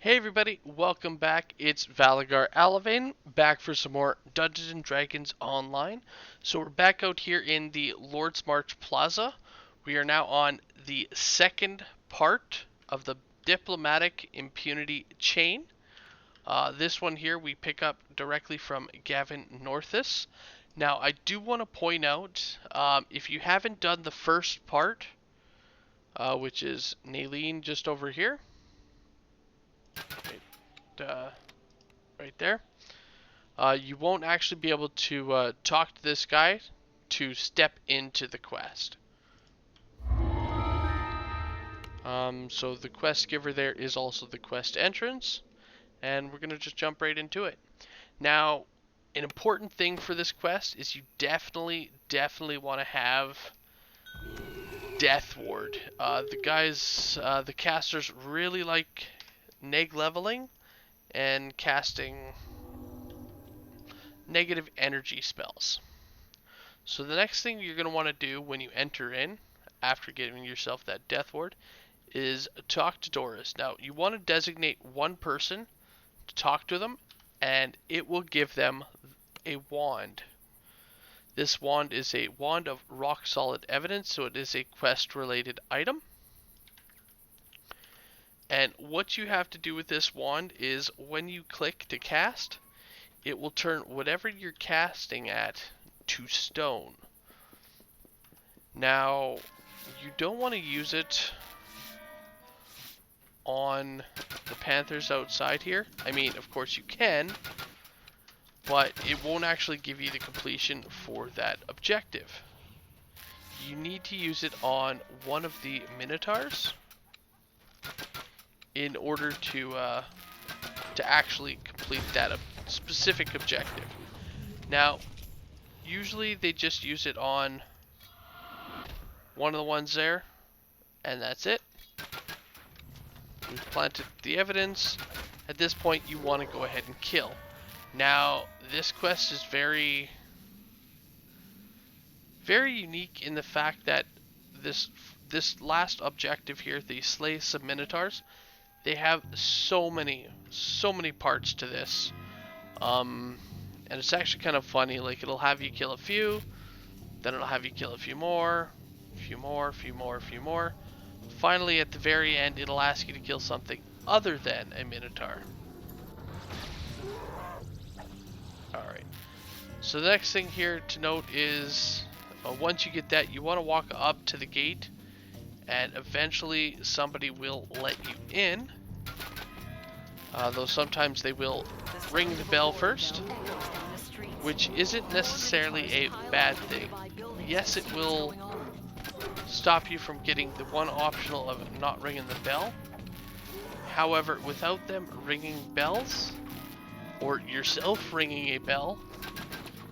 Hey everybody, welcome back. It's Valagar Aloevain, back for some more Dungeons & Dragons Online. So we're back out here in the Lord's March Plaza. We are now on the second part of the Diplomatic Impunity Chain. This one here we pick up directly from Gavin Northus. Now I do want to point out, if you haven't done the first part, which is Naleen just over here, right there. You won't actually be able to talk to this guy to step into the quest. So the Questgiver there is also the quest entrance, and we're going to just jump right into it. Now, an important thing for this quest is you definitely want to have Death Ward. The casters really like neg leveling and casting negative energy spells. So the next thing you're going to want to do when you enter in, after giving yourself that Death Ward, is talk to Doris. Now, you want to designate one person to talk to them, and it will give them a wand. This wand is a wand of rock solid evidence, so it is a quest related item. And what you have to do with this wand is when you click to cast, it will turn whatever you're casting at to stone. Now, you don't want to use it on the panthers outside here. I mean, of course you can, but it won't actually give you the completion for that objective. You need to use it on one of the Minotaurs in order to actually complete that specific objective. Now, usually they just use it on one of the ones there, and that's it. We've planted the evidence. At this point, you want to go ahead and kill. Now, this quest is very unique in the fact that this last objective here, the slay some Minotaurs, they have so many parts to this, and it's actually kind of funny. Like, it'll have you kill a few, then it'll have you kill a few more. Finally, at the very end, it'll ask you to kill something other than a Minotaur. Alright, so the next thing here to note is, once you get that, you want to walk up to the gate, and eventually somebody will let you in. Though sometimes they will ring the bell first, which isn't necessarily a bad thing. Yes, it will stop you from getting the one optional of not ringing the bell. However, without them ringing bells, or yourself ringing a bell,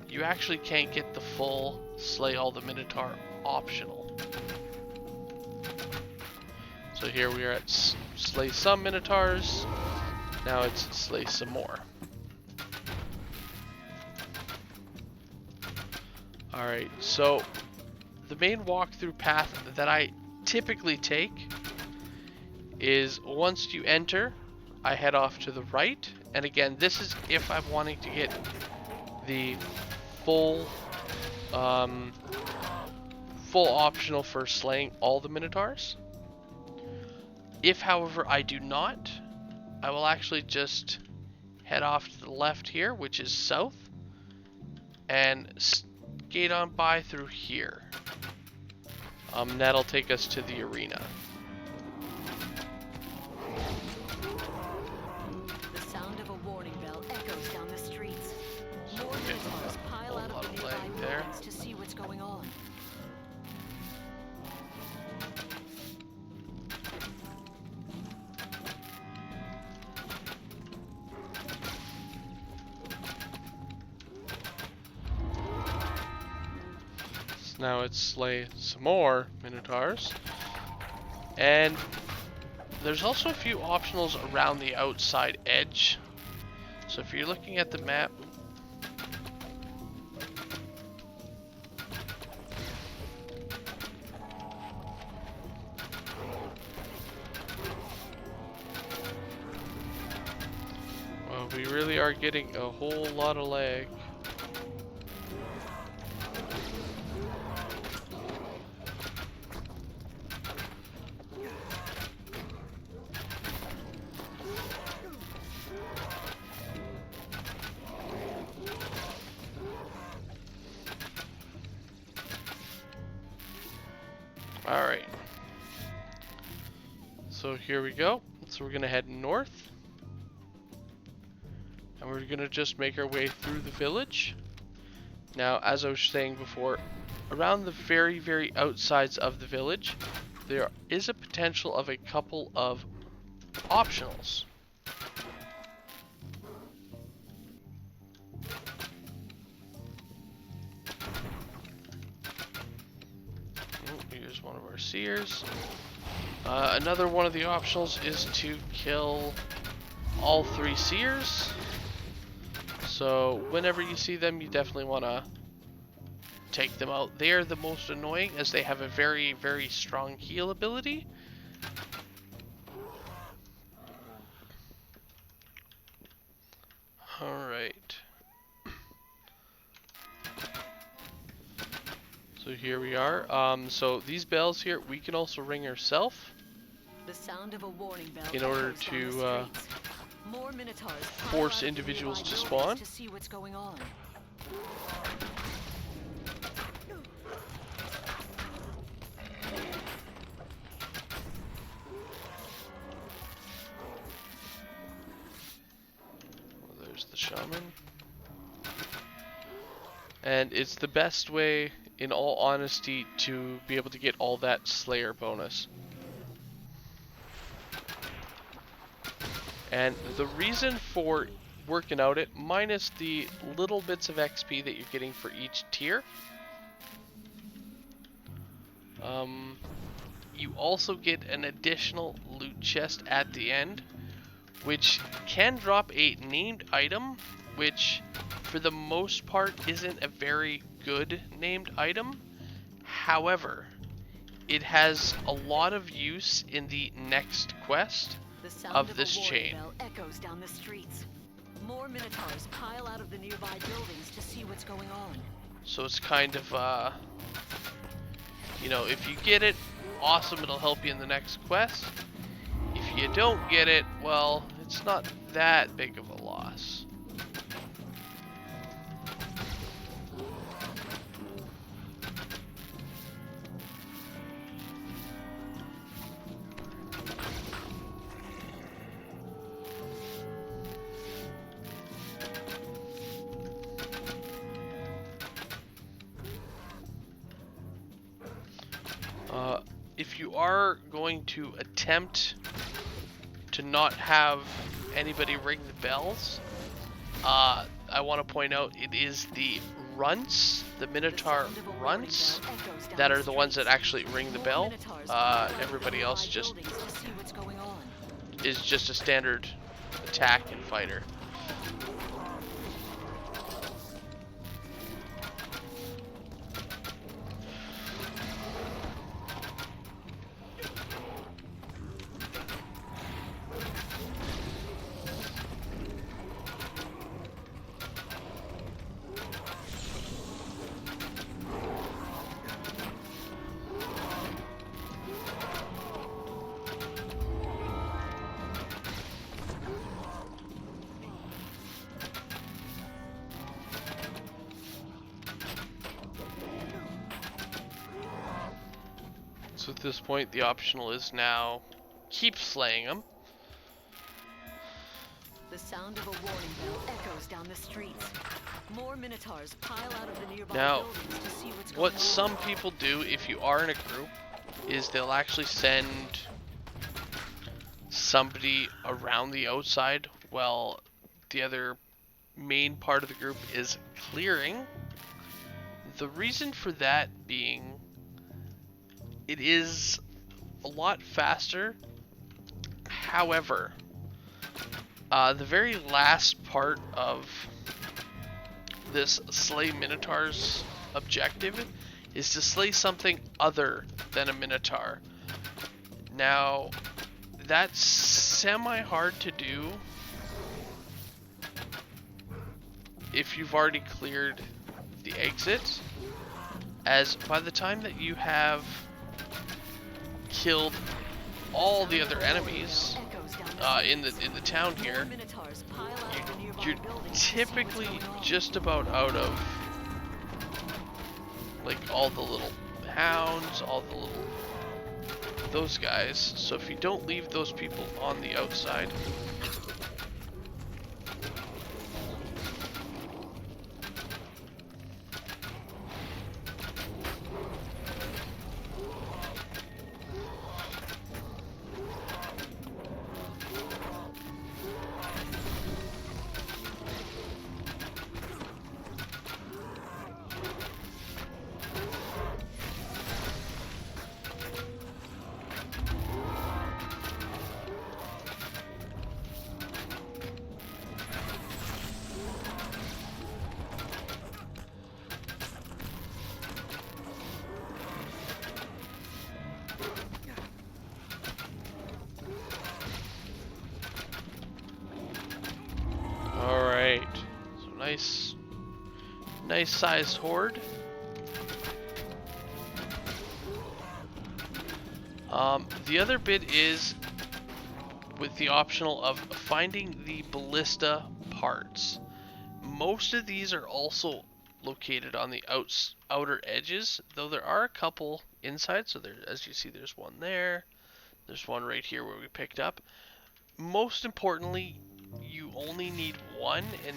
you actually can't get the full slay all the Minotaur optional. So here we are at slay some Minotaurs. Now it's slay some more. Alright, so the main walkthrough path that I typically take is once you enter, I head off to the right. And again, this is if I'm wanting to get the full optional for slaying all the Minotaurs. If, however, I do not, I will actually just head off to the left here, which is south, and skate on by through here. That'll take us to the arena. The sound of a warning bell echoes down the streets. More Minotaurs pile out of the nearby buildings to see what's going on. Now it's slay some more Minotaurs. And there's also a few optionals around the outside edge. So if you're looking at the map, we really are getting a whole lot of lag. Alright. So here we go. So we're gonna head north. And we're gonna just make our way through the village. Now, as I was saying before, around the very, very outsides of the village, there is a potential of a couple of optionals. Here's one of our seers. Another one of the optionals is to kill all 3 seers. So whenever you see them, you definitely want to take them out. They are the most annoying as they have a very, very strong heal ability. Alright. So here we are. So these bells here, we can also ring ourselves. The sound of a warning bell In order echoes down to the streets. More Minotaurs force individuals to spawn. To see what's going on. There's the Shaman. And it's the best way, in all honesty, to be able to get all that Slayer bonus. And the reason for working out it, minus the little bits of XP that you're getting for each tier, you also get an additional loot chest at the end, which can drop a named item, which for the most part isn't a very good named item. However, it has a lot of use in the next quest of this chain. Bell echoes down the streets. More Minotaurs pile out of the nearby buildings to see what's going on. So it's kind of, you know, if you get it, awesome, it'll help you in the next quest. If you don't get it, well, it's not that big of a loss. If you are going to attempt to not have anybody ring the bells, I want to point out it is the runts, the Minotaur runts, that are the ones that actually ring the bell. Everybody else just is just a standard attack and fighter. So at this point, the optional is now keep slaying them. The sound of a warning bell echoes down the streets. More Minotaurs pile out of the nearby Now, buildings to see what's going what on. some people do if you are in a group is they'll actually send somebody around the outside while the other main part of the group is clearing. The reason for that being, it is a lot faster. However, the very last part of this slay Minotaurs objective is to slay something other than a Minotaur. Now, that's semi-hard to do if you've already cleared the exit, as by the time that you have killed all the other enemies in the town here, you're typically just about out of like all the little hounds, all the little those guys. So if you don't leave those people on the outside, nice sized horde. The other bit is with the optional of finding the ballista parts. Most of these are also located on the outer edges, though there are a couple inside. So there, as you see, there's one there. There's one right here where we picked up. Most importantly, you only need one, and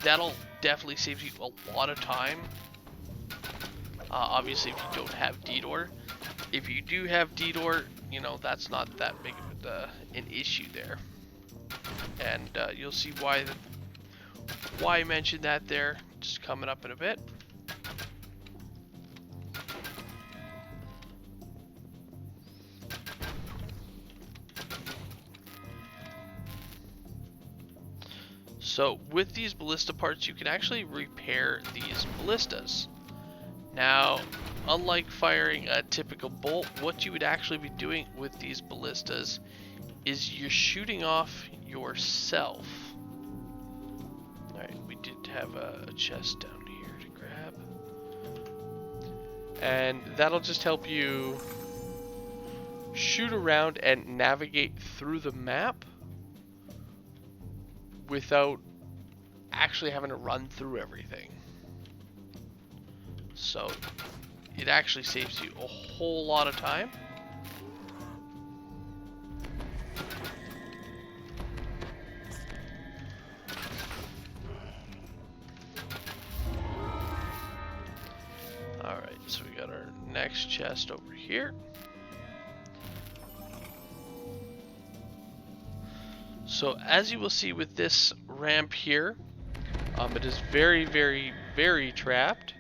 that'll definitely save you a lot of time. Obviously, if you don't have D-Door. If you do have D-Door, you know, that's not that big of an issue there. And you'll see why I mentioned that there, just coming up in a bit. So with these ballista parts, you can actually repair these ballistas. Now, unlike firing a typical bolt, what you would actually be doing with these ballistas is you're shooting off yourself. Alright, we did have a chest down here to grab. And that'll just help you shoot around and navigate through the map without actually having to run through everything. So it actually saves you a whole lot of time. Alright, so we got our next chest over here. So as you will see with this ramp here, it is very, very, very trapped.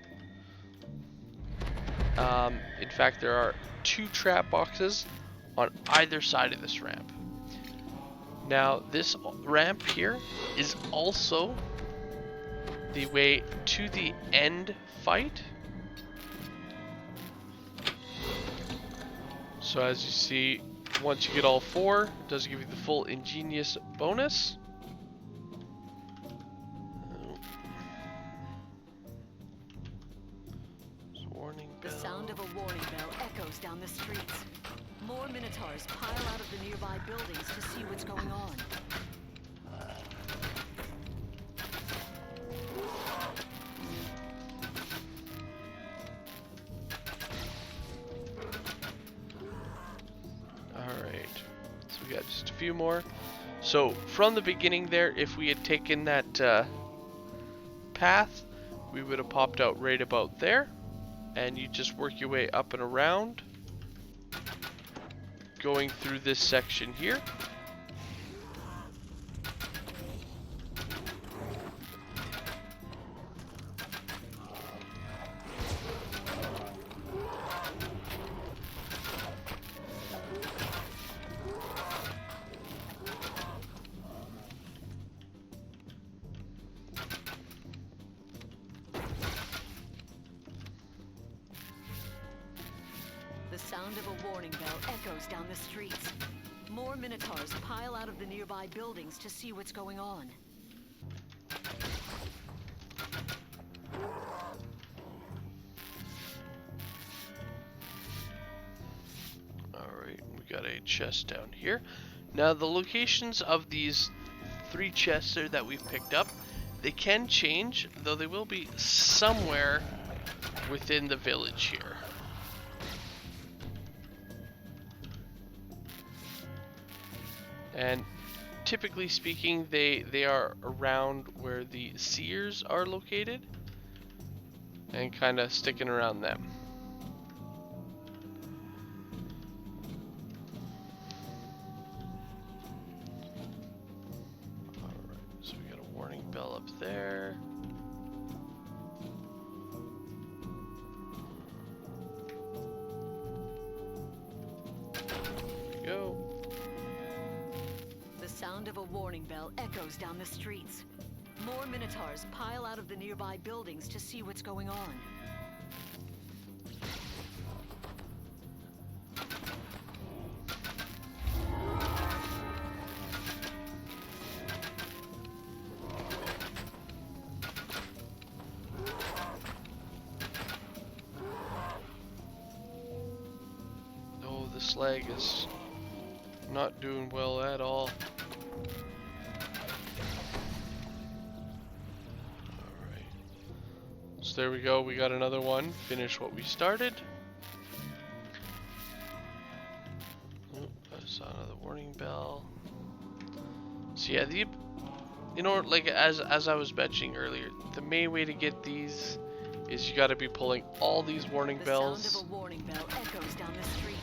In fact, there are 2 trap boxes on either side of this ramp. Now, this ramp here is also the way to the end fight. So as you see, once you get all 4, it does give you the full ingenious bonus. The sound of a warning bell echoes down the streets. More Minotaurs pile out of the nearby buildings to see what's going on. Alright, so we got just a few more. So from the beginning there, if we had taken that path, we would have popped out right about there. And you just work your way up and around, going through this section here. The sound of a warning bell echoes down the streets. More Minotaurs pile out of the nearby buildings to see what's going on. got a chest down here. Now the locations of these 3 chests there that we've picked up, they can change, though they will be somewhere within the village here. And typically speaking, they are around where the seers are located and kind of sticking around them. Alright, so we got a warning bell up there. There we go. The sound of a warning bell echoes down the streets. More Minotaurs pile out of the nearby buildings to see what's going on. Oh, the slag is not doing well at all. Alright. So there we go, we got another one. Finish what we started. Oh, I saw another warning bell. So yeah, you know, like as I was mentioning earlier, the main way to get these is you gotta be pulling all these warning bells. The sound of a warning bell echoes down the streets.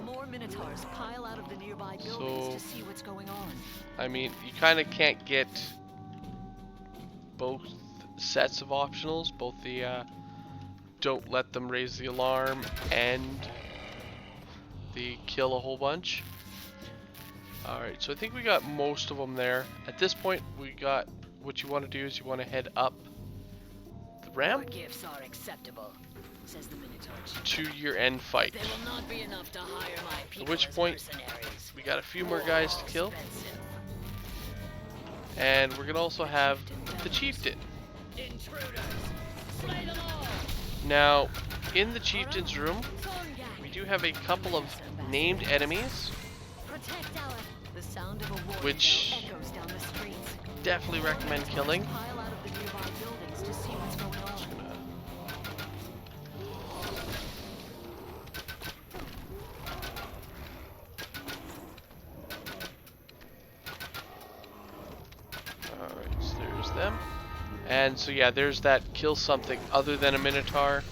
More Minotaurs pile out of the nearby buildings to see what's going on. I mean, you kind of can't get both sets of optionals, both the don't let them raise the alarm and the kill a whole bunch. Alright, so I think we got most of them there. At this point, we got what you want to do is you want to head up the ramp. Your gifts are acceptable, says the Minotaurs. To your end fight. There will not be enough to hire my people. At which point, we got a few more guys to kill. And we're gonna also have the Chieftain. Intruders, slay them all. Now, in the Chieftain's room, we do have a couple of named enemies, The sound of a warning which bell echoes down the streets. definitely recommend killing. Pile out of the nearby buildings to see what's going on. Alright, so there's them. And so yeah, there's that kill something other than a Minotaur.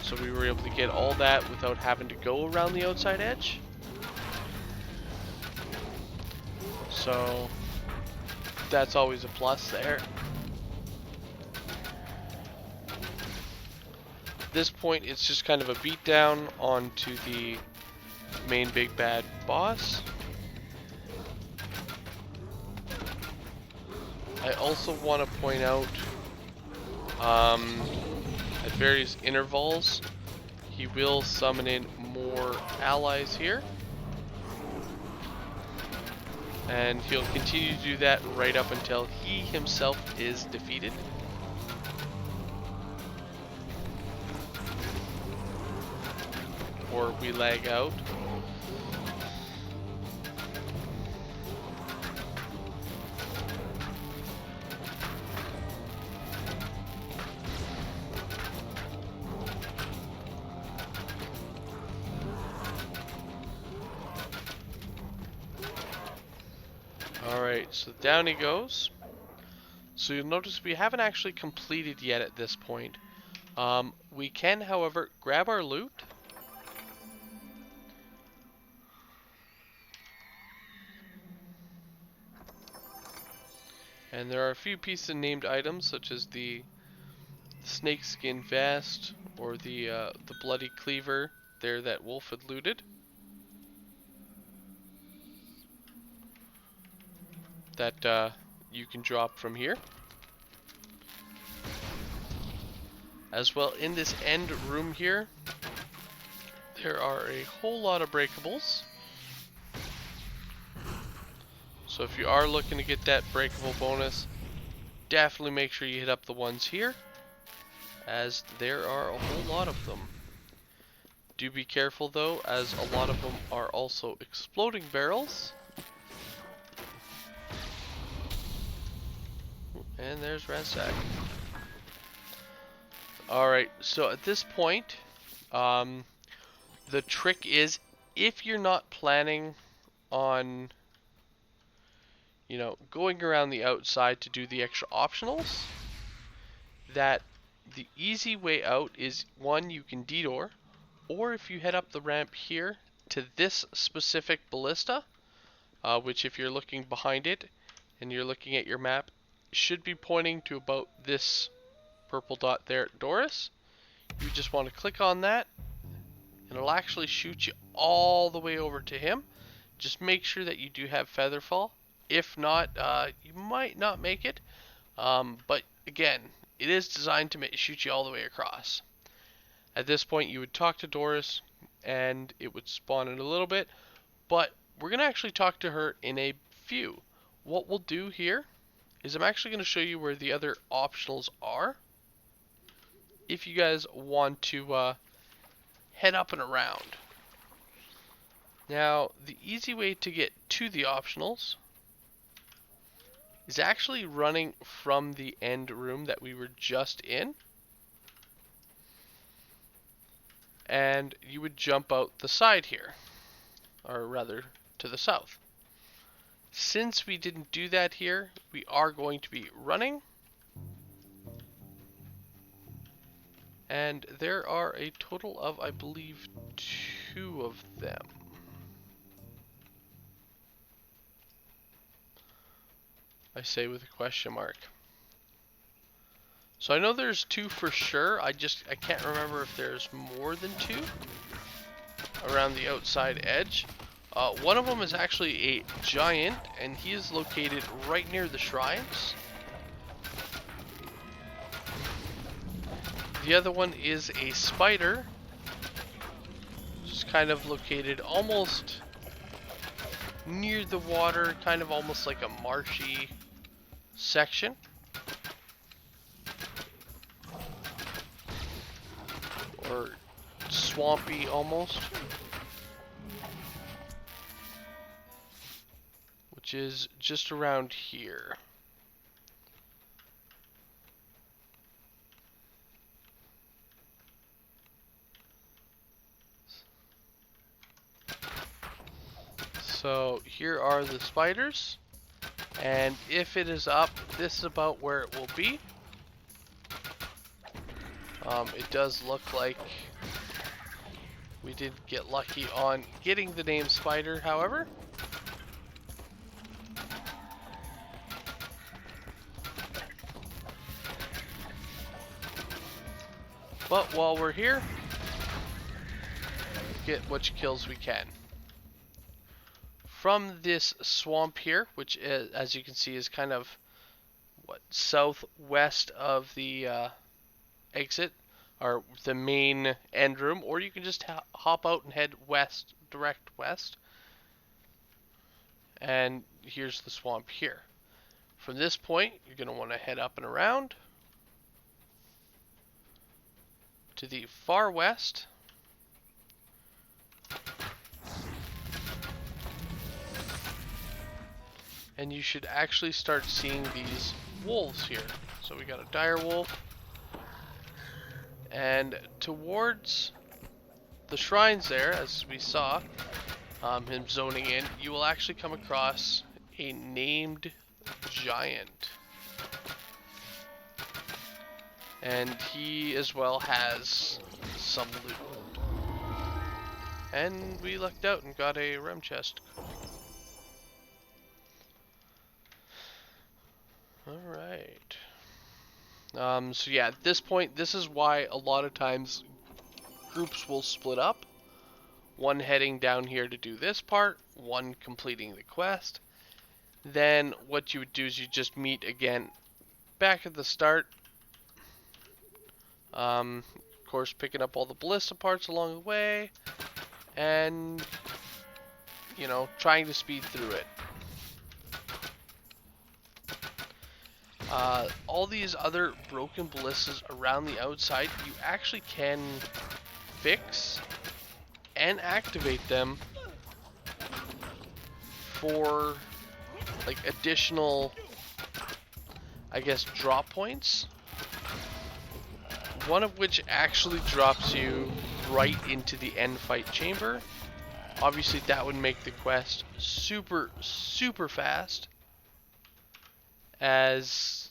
So we were able to get all that without having to go around the outside edge. So that's always a plus there. At this point, it's just kind of a beatdown onto the main big bad boss. I also want to point out at various intervals, he will summon in more allies here. And he'll continue to do that right up until he himself is defeated. Or we lag out. Alright, so down he goes. So you'll notice we haven't actually completed yet at this point. We can, however, grab our loot. And there are a few pieces of named items, such as the snakeskin vest or the bloody cleaver there that Wolf had looted. That you can drop from here. As well, in this end room here, there are a whole lot of breakables. So if you are looking to get that breakable bonus, definitely make sure you hit up the ones here, as there are a whole lot of them. Do be careful though, as a lot of them are also exploding barrels. And there's Ransack. Alright, so at this point, the trick is, if you're not planning on, you know, going around the outside to do the extra optionals, that the easy way out is, one, you can detour, or if you head up the ramp here to this specific ballista, which if you're looking behind it and you're looking at your map, should be pointing to about this purple dot there at Doris. You just want to click on that and it'll actually shoot you all the way over to him. Just make sure that you do have Featherfall. If not, you might not make it. But again, it is designed to shoot you all the way across. At this point, you would talk to Doris, and it would spawn in a little bit. But we're going to actually talk to her in a few. What we'll do here is I'm actually going to show you where the other optionals are. If you guys want to head up and around. Now, the easy way to get to the optionals is actually running from the end room that we were just in. And you would jump out the side here, or rather to the south. Since we didn't do that here, we are going to be running. And there are a total of, I believe, 2 of them. I say with a question mark. So I know there's 2 for sure. I can't remember if there's more than 2 around the outside edge. One of them is actually a giant, and he is located right near the shrines. The other one is a spider, just kind of located almost near the water, kind of almost like a marshy section. Or swampy almost. Which is just around here. So here are the spiders, and if it is up, this is about where it will be. It does look like we did get lucky on getting the name Spider, however. But while we're here, get which kills we can. From this swamp here, which is, as you can see, is kind of southwest of the exit, or the main end room, or you can just hop out and head west, direct west. And here's the swamp here. From this point, you're going to want to head up and around to the far west. And you should actually start seeing these wolves here. So we got a dire wolf. And towards the shrines there, as we saw him zoning in, you will actually come across a named giant. And he as well has some loot. And we lucked out and got a rem chest. Alright. So yeah, at this point, this is why a lot of times groups will split up. One heading down here to do this part, one completing the quest. Then what you would do is you just meet again back at the start. Of course, picking up all the Ballista parts along the way. And, you know, trying to speed through it. All these other broken ballistas around the outside, you actually can fix and activate them for like additional, I guess, drop points. One of which actually drops you right into the end fight chamber. Obviously that would make the quest super fast, as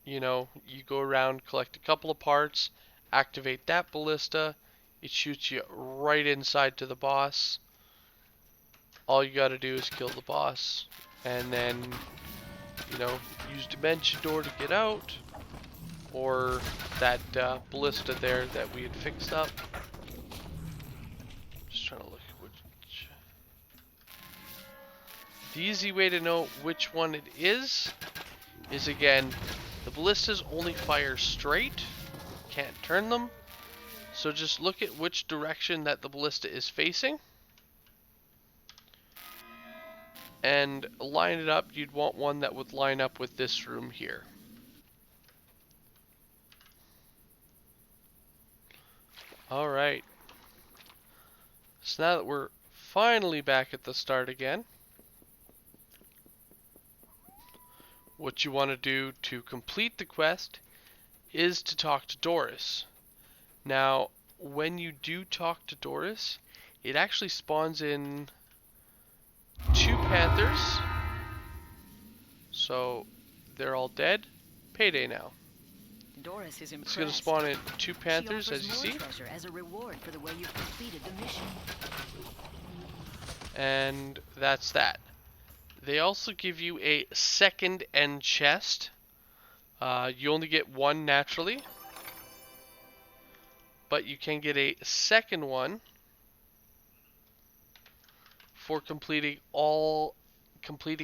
you know, you go around, collect a couple of parts, activate that ballista, it shoots you right inside to the boss. All you gotta do is kill the boss, and then, you know, use Dimension Door to get out, or that ballista there that we had fixed up. Just trying to look at which. The easy way to know which one it is again, the ballistas only fire straight, can't turn them. So just look at which direction that the ballista is facing and line it up. You'd want one that would line up with this room here. Alright. So now that we're finally back at the start again, what you want to do to complete the quest is to talk to Doris. Now, when you do talk to Doris, it actually spawns in 2 panthers. So they're all dead. Payday now. Doris is It's going to impressed. spawn in 2 panthers, as you see. Treasure as a reward for the way you've completed the mission. And that's that. They also give you a second end chest. You only get one naturally, but you can get a second one for completing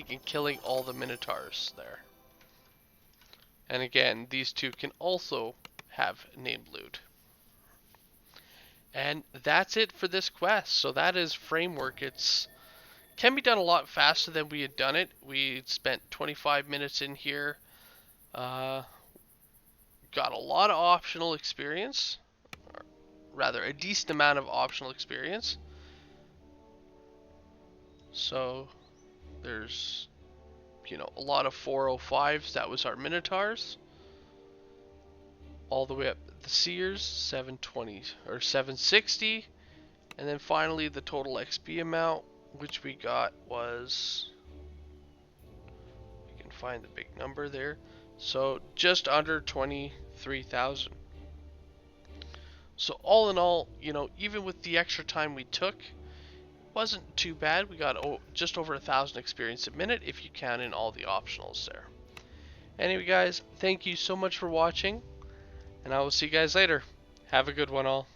and killing all the Minotaurs there. And again, these two can also have named loot. And that's it for this quest. So that is Framework. It's can be done a lot faster than we had done it. We spent 25 minutes in here. Got a lot of optional experience. Or rather, a decent amount of optional experience. So there's, you know, a lot of 405s. That was our Minotaurs. All the way up the Seers, 720 or 760. And then finally the total XP amount, which we got was, you can find the big number there, so just under 23,000. So all in all, you know, even with the extra time we took, wasn't too bad. We got just over 1,000 experience a minute if you count in all the optionals there. Anyway guys, thank you so much for watching, and I will see you guys later. Have a good one all.